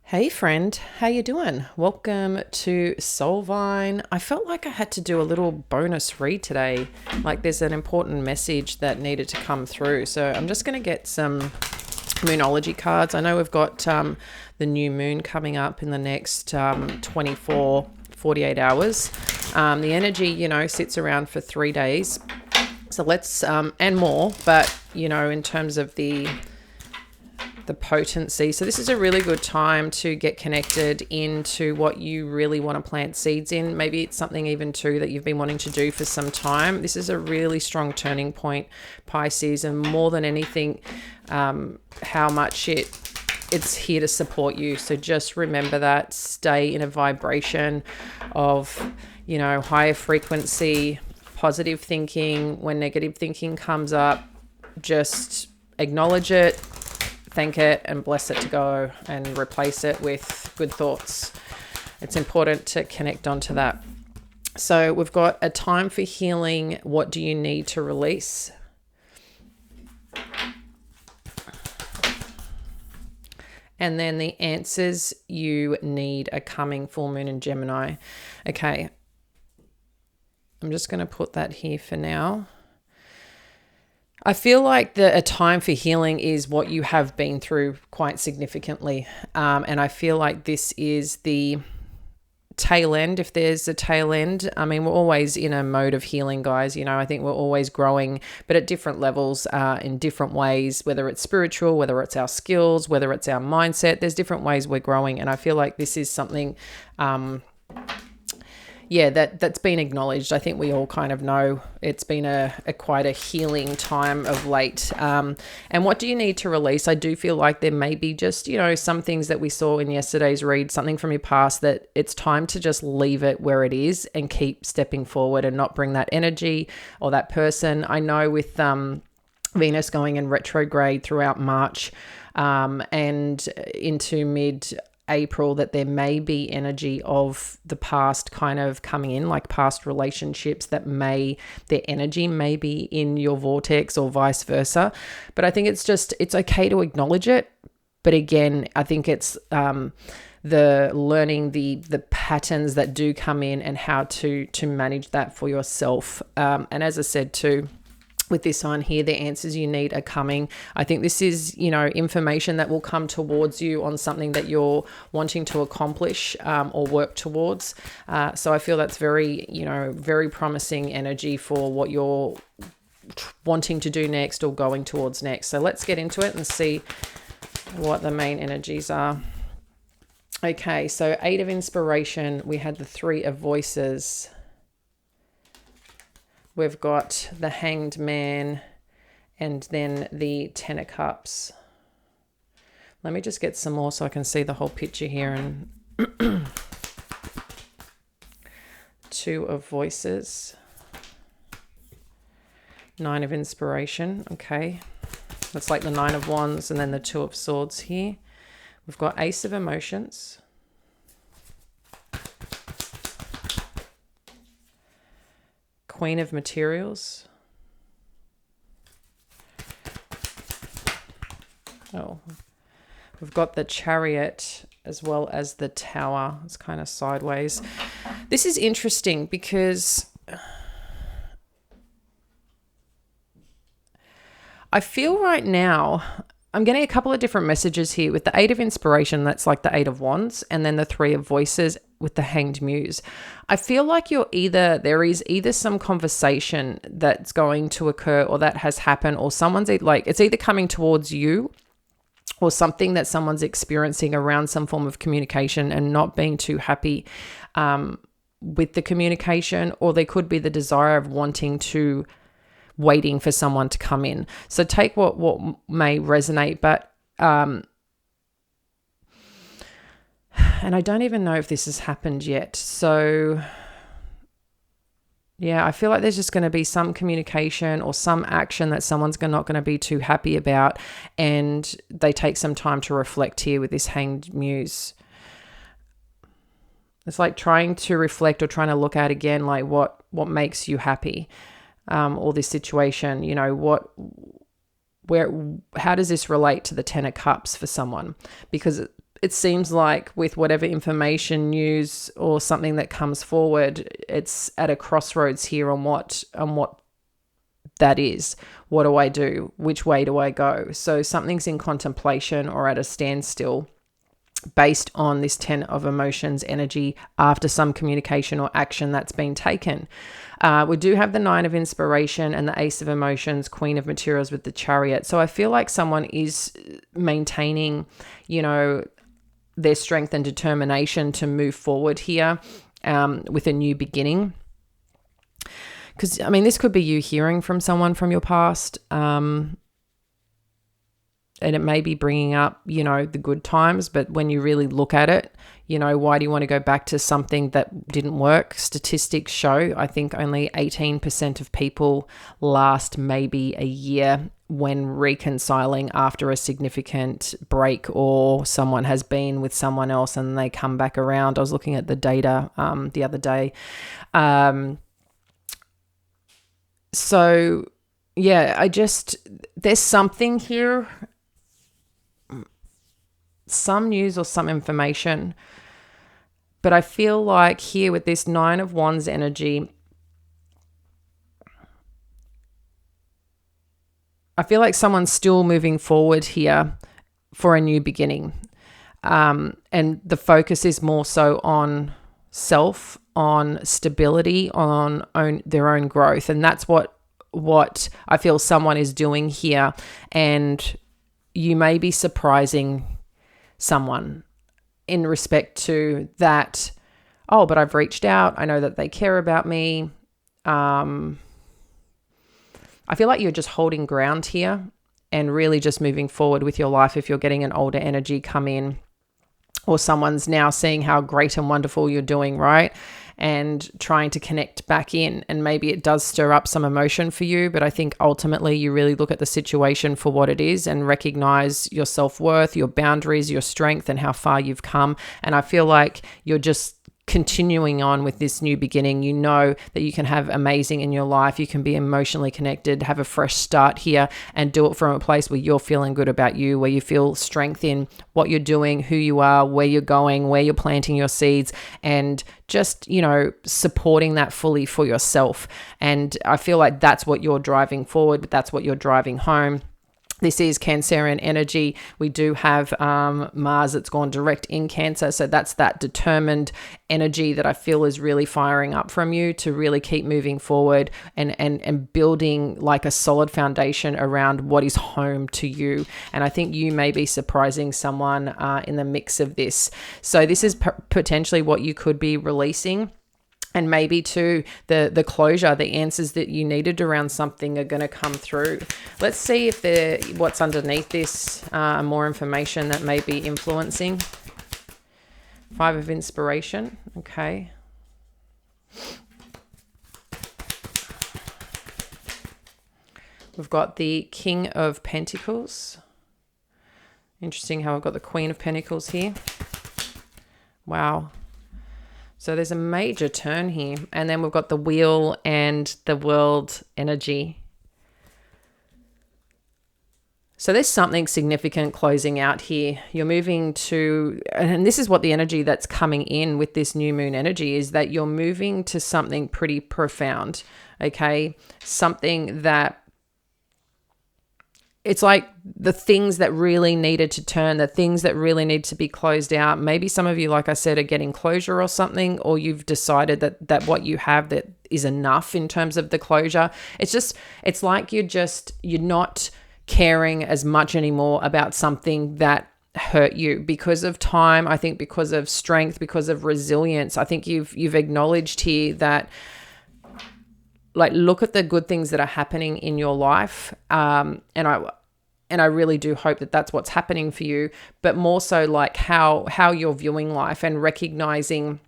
Hey friend, how you doing? Welcome to Soulvine. I felt like I had to do a little bonus read today. Like there's an important message that needed to come through. So I'm just going to get some moonology cards. I know we've got the new moon coming up in the next 48 hours. The energy, sits around for 3 days. So let's, and more, but, in terms of the potency. So this is a really good time to get connected into what you really want to plant seeds in. Maybe it's something even too that you've been wanting to do for some time. This is a really strong turning point, Pisces, and more than anything, how much it's here to support you. So just remember that. Stay in a vibration of, higher frequency, positive thinking. When negative thinking comes up, just acknowledge it, thank it, and bless it to go, and replace it with good thoughts. It's important to connect onto that. So we've got a time for healing. What do you need to release? And then the answers you need are coming. Full moon in Gemini. Okay. I'm just going to put that here for now. I feel like a time for healing is what you have been through quite significantly. And I feel like this is the tail end, if there's a tail end. I mean, we're always in a mode of healing, guys. I think we're always growing, but at different levels, in different ways, whether it's spiritual, whether it's our skills, whether it's our mindset. There's different ways we're growing. And I feel like this is something that's been acknowledged. I think we all kind of know it's been a quite a healing time of late. And what do you need to release? I do feel like there may be just, some things that we saw in yesterday's read, something from your past, that it's time to just leave it where it is and keep stepping forward and not bring that energy or that person. I know with Venus going in retrograde throughout March and into mid-April, that there may be energy of the past kind of coming in, like past relationships that their energy may be in your vortex or vice versa. But I think it's okay to acknowledge it. But again, I think it's the learning the patterns that do come in and how to manage that for yourself. And as I said too, with this on here, the answers you need are coming. I think this is, information that will come towards you on something that you're wanting to accomplish or work towards. So I feel that's very, very promising energy for what you're wanting to do next or going towards next. So let's get into it and see what the main energies are. Okay, so 8 of Inspiration. We had the 3 of Voices. We've got the Hanged Man and then the 10 of Cups. Let me just get some more so I can see the whole picture here. And 2 of Voices. 9 of Inspiration. Okay. That's like the 9 of Wands and then the 2 of Swords here. We've got Ace of Emotions. Queen of Materials. Oh, we've got the Chariot as well as the Tower. It's kind of sideways. This is interesting because I feel right now I'm getting a couple of different messages here with the 8 of Inspiration. That's like the 8 of Wands, and then the 3 of Voices with the Hanged Muse. I feel like there is either some conversation that's going to occur or that has happened, or someone's it's either coming towards you or something that someone's experiencing around some form of communication and not being too happy with the communication, or there could be the desire of waiting for someone to come in. So take what may resonate, but and I don't even know if this has happened yet. So yeah, I feel like there's just going to be some communication or some action that someone's not going to be too happy about, and they take some time to reflect here with this Hanged Muse. It's like trying to reflect or trying to look at again, like what makes you happy. Or this situation, how does this relate to the 10 of Cups for someone? Because it seems like with whatever information, news, or something that comes forward, it's at a crossroads here on what that is. What do I do? Which way do I go? So something's in contemplation or at a standstill based on this 10 of emotions energy after some communication or action that's been taken. We do have the 9 of inspiration and the Ace of emotions, Queen of materials with the Chariot. So I feel like someone is maintaining, their strength and determination to move forward here with a new beginning. Because, this could be you hearing from someone from your past, and it may be bringing up, the good times, but when you really look at it, why do you want to go back to something that didn't work? Statistics show, I think only 18% of people last maybe a year when reconciling after a significant break, or someone has been with someone else and they come back around. I was looking at the data the other day. So yeah, there's something here, some news or some information, but I feel like here with this 9 of Wands energy, I feel like someone's still moving forward here for a new beginning. And the focus is more so on self, on stability, on their own growth. And that's what I feel someone is doing here. And you may be surprising someone in respect to that. Oh, but I've reached out. I know that they care about me. I feel like you're just holding ground here and really just moving forward with your life if you're getting an older energy come in, or someone's now seeing how great and wonderful you're doing, right? And trying to connect back in. And maybe it does stir up some emotion for you, but I think ultimately you really look at the situation for what it is and recognize your self-worth, your boundaries, your strength, and how far you've come. And I feel like you're just continuing on with this new beginning. You know that you can have amazing in your life. You can be emotionally connected, have a fresh start here, and do it from a place where you're feeling good about you, where you feel strength in what you're doing, who you are, where you're going, where you're planting your seeds, and just, supporting that fully for yourself. And I feel like that's what you're driving forward, but that's what you're driving home. This is Cancerian energy. We do have Mars that's gone direct in Cancer. So that's that determined energy that I feel is really firing up from you to really keep moving forward and building like a solid foundation around what is home to you. And I think you may be surprising someone in the mix of this. So this is potentially what you could be releasing. And maybe too, the closure, the answers that you needed around something are going to come through. Let's see if what's underneath this, more information that may be influencing. 5 of inspiration. Okay. We've got the King of Pentacles. Interesting how I've got the Queen of Pentacles here. Wow. So there's a major turn here. And then we've got the Wheel and the World energy. So there's something significant closing out here. You're moving to, and this is what the energy that's coming in with this new moon energy is, that you're moving to something pretty profound, okay? Something that, it's like the things that really needed to turn, the things that really need to be closed out. Maybe some of you, like I said, are getting closure or something, or you've decided that what you have that is enough in terms of the closure. It's like you're not caring as much anymore about something that hurt you because of time. I think because of strength, because of resilience. I think you've acknowledged here that, like, look at the good things that are happening in your life. And I really do hope that that's what's happening for you, but more so like how you're viewing life and recognizing.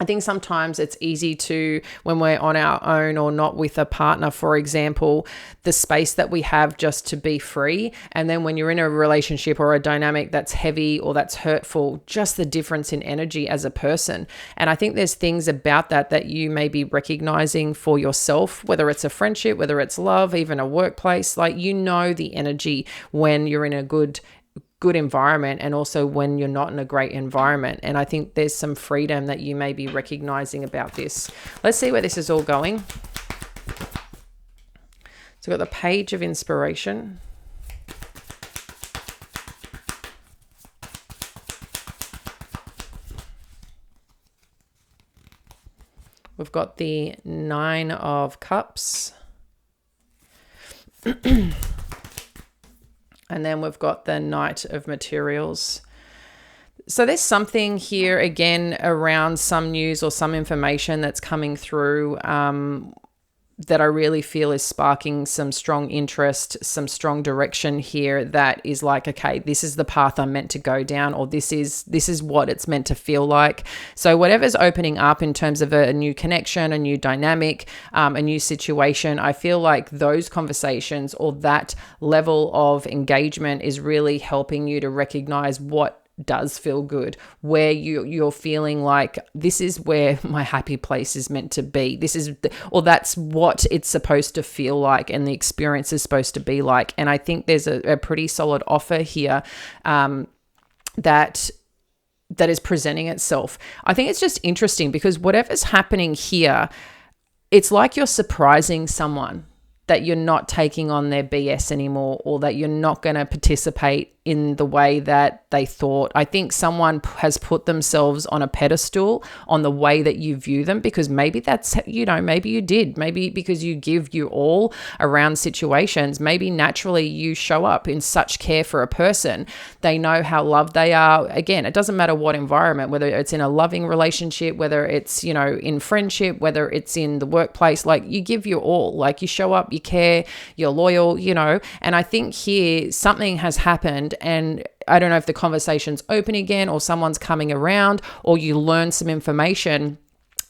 I think sometimes it's easy to, when we're on our own or not with a partner, for example, the space that we have just to be free. And then when you're in a relationship or a dynamic that's heavy or that's hurtful, just the difference in energy as a person. And I think there's things about that you may be recognizing for yourself, whether it's a friendship, whether it's love, even a workplace, like, the energy when you're in a good good environment and also when you're not in a great environment. And I think there's some freedom that you may be recognizing about this. Let's see where this is all going. So we've got the Page of Inspiration. We've got the Nine of Cups. And then we've got the Knight of Materials. So there's something here again around some news or some information that's coming through that I really feel is sparking some strong interest, some strong direction here that is like, okay, this is the path I'm meant to go down, or this is what it's meant to feel like. So whatever's opening up in terms of a new connection, a new dynamic, a new situation, I feel like those conversations or that level of engagement is really helping you to recognize what does feel good, where you're feeling like this is where my happy place is meant to be. Or that's what it's supposed to feel like and the experience is supposed to be like. And I think there's a pretty solid offer here that is presenting itself. I think it's just interesting because whatever's happening here, it's like you're surprising someone, that you're not taking on their BS anymore, or that you're not going to participate in the way that they thought. I think someone has put themselves on a pedestal on the way that you view them, because maybe that's, maybe you did, maybe because you give you all around situations, maybe naturally you show up in such care for a person. They know how loved they are. Again, it doesn't matter what environment, whether it's in a loving relationship, whether it's, in friendship, whether it's in the workplace, like you give your all, like you show up, you care, you're loyal, and I think here something has happened. And I don't know if the conversation's open again or someone's coming around or you learn some information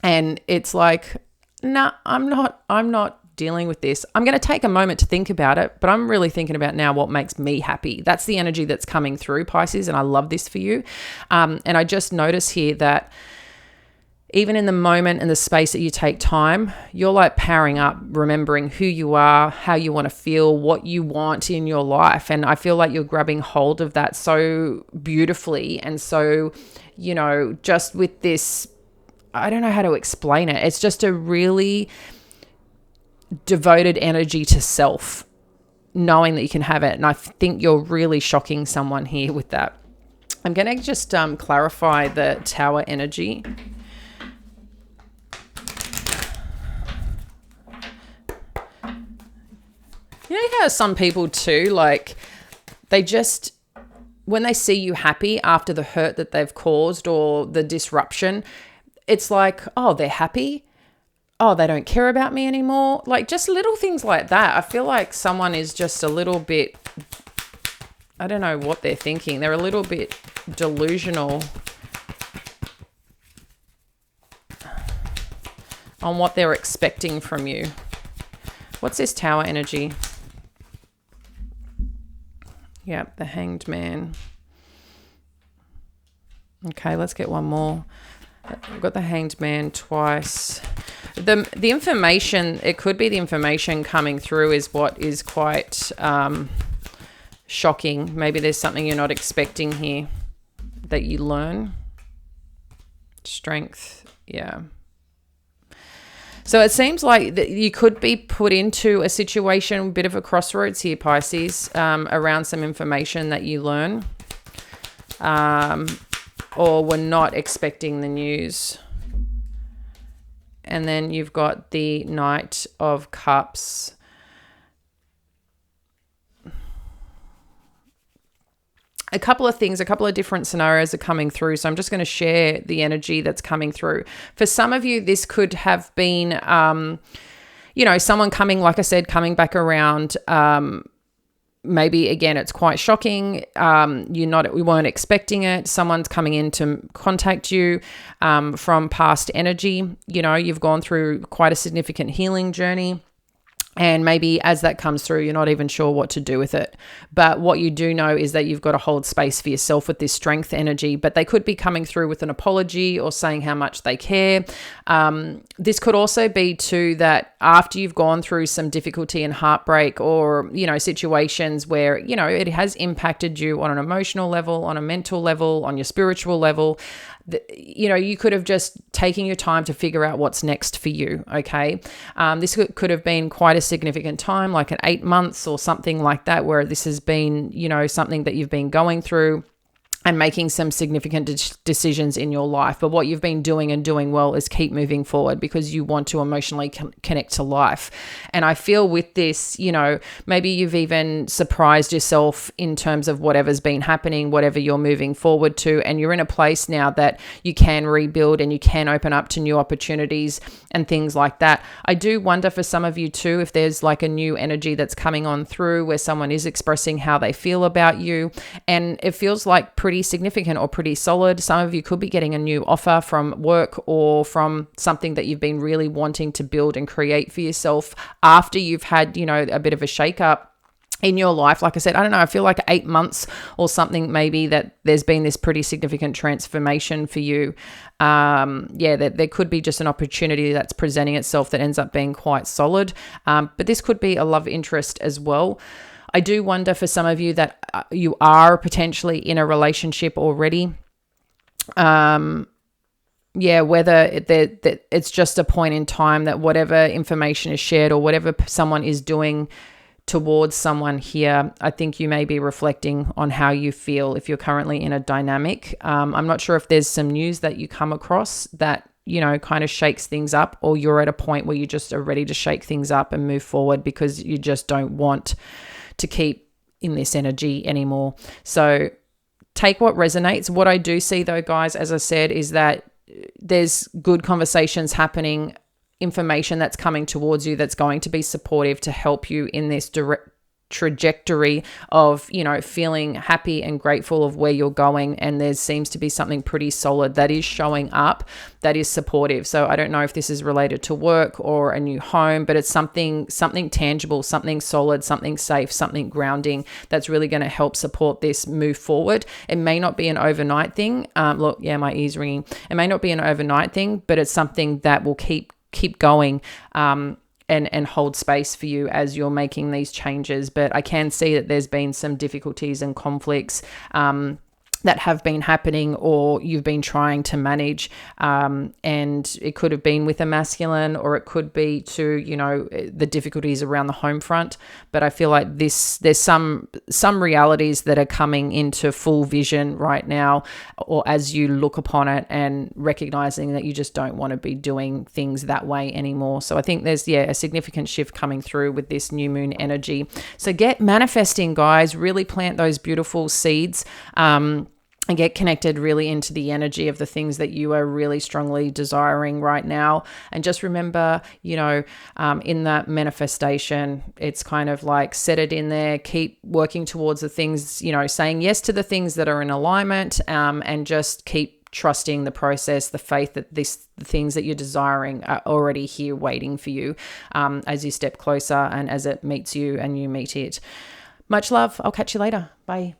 and it's like, nah, I'm not dealing with this. I'm going to take a moment to think about it, but I'm really thinking about now what makes me happy. That's the energy that's coming through, Pisces, and I love this for you. And I just notice here that even in the moment and the space that you take time, you're like powering up, remembering who you are, how you want to feel, what you want in your life. And I feel like you're grabbing hold of that so beautifully. And so, just with this, I don't know how to explain it. It's just a really devoted energy to self, knowing that you can have it. And I think you're really shocking someone here with that. I'm going to just clarify the Tower energy. You know how some people too, like they just, when they see you happy after the hurt that they've caused or the disruption, it's like, oh, they're happy. Oh, they don't care about me anymore. Like just little things like that. I feel like someone is just a little bit, I don't know what they're thinking. They're a little bit delusional on what they're expecting from you. What's this Tower energy? Yep, the Hanged Man. Okay, let's get one more. We've got the Hanged Man twice. The information, it could be the information coming through is what is quite shocking. Maybe there's something you're not expecting here that you learn. Strength, yeah. So it seems like that you could be put into a situation, a bit of a crossroads here, Pisces, around some information that you learn or were not expecting the news. And then you've got the Knight of Cups. A couple of things, a couple of different scenarios are coming through. So I'm just going to share the energy that's coming through. For some of you, this could have been, someone coming, like I said, coming back around. Maybe, again, it's quite shocking. We weren't expecting it. Someone's coming in to contact you from past energy. You've gone through quite a significant healing journey. And maybe as that comes through, you're not even sure what to do with it. But what you do know is that you've got to hold space for yourself with this strength energy. But they could be coming through with an apology or saying how much they care. This could also be too that after you've gone through some difficulty and heartbreak, or, situations where, it has impacted you on an emotional level, on a mental level, on your spiritual level, you could have just taken your time to figure out what's next for you, okay? This could have been quite a significant time, like an 8 months or something like that, where this has been, something that you've been going through and making some significant decisions in your life. But what you've been doing and doing well is keep moving forward because you want to emotionally connect to life. And I feel with this, maybe you've even surprised yourself in terms of whatever's been happening, whatever you're moving forward to, and you're in a place now that you can rebuild and you can open up to new opportunities and things like that. I do wonder for some of you too, if there's like a new energy that's coming on through where someone is expressing how they feel about you, and it feels like pretty significant or pretty solid. Some of you could be getting a new offer from work or from something that you've been really wanting to build and create for yourself after you've had, a bit of a shake-up in your life. Like I said, I don't know, I feel like 8 months or something maybe that there's been this pretty significant transformation for you. There could be just an opportunity that's presenting itself that ends up being quite solid. But this could be a love interest as well. I do wonder for some of you that you are potentially in a relationship already. Whether it's just a point in time that whatever information is shared or whatever someone is doing towards someone here, I think you may be reflecting on how you feel if you're currently in a dynamic. I'm not sure if there's some news that you come across that kind of shakes things up, or you're at a point where you just are ready to shake things up and move forward because you just don't want to keep in this energy anymore. So take what resonates. What I do see though, guys, as I said, is that there's good conversations happening, information that's coming towards you that's going to be supportive to help you in this direct trajectory of, feeling happy and grateful of where you're going. And there seems to be something pretty solid that is showing up that is supportive. So I don't know if this is related to work or a new home, but it's something tangible, something solid, something safe, something grounding that's really going to help support this move forward. It may not be an overnight thing. My ear's ringing. It may not be an overnight thing, but it's something that will keep going, and hold space for you as you're making these changes. But I can see that there's been some difficulties and conflicts that have been happening or you've been trying to manage. And it could have been with a masculine, or it could be to, the difficulties around the home front. But I feel like there's some realities that are coming into full vision right now, or as you look upon it and recognizing that you just don't want to be doing things that way anymore. So I think there's, a significant shift coming through with this new moon energy. So get manifesting, guys, really plant those beautiful seeds. And get connected really into the energy of the things that you are really strongly desiring right now. And just remember, in that manifestation, it's kind of like set it in there, keep working towards the things, saying yes to the things that are in alignment, and just keep trusting the process, the faith that the things that you're desiring are already here waiting for you, as you step closer and as it meets you and you meet it. Much love. I'll catch you later. Bye.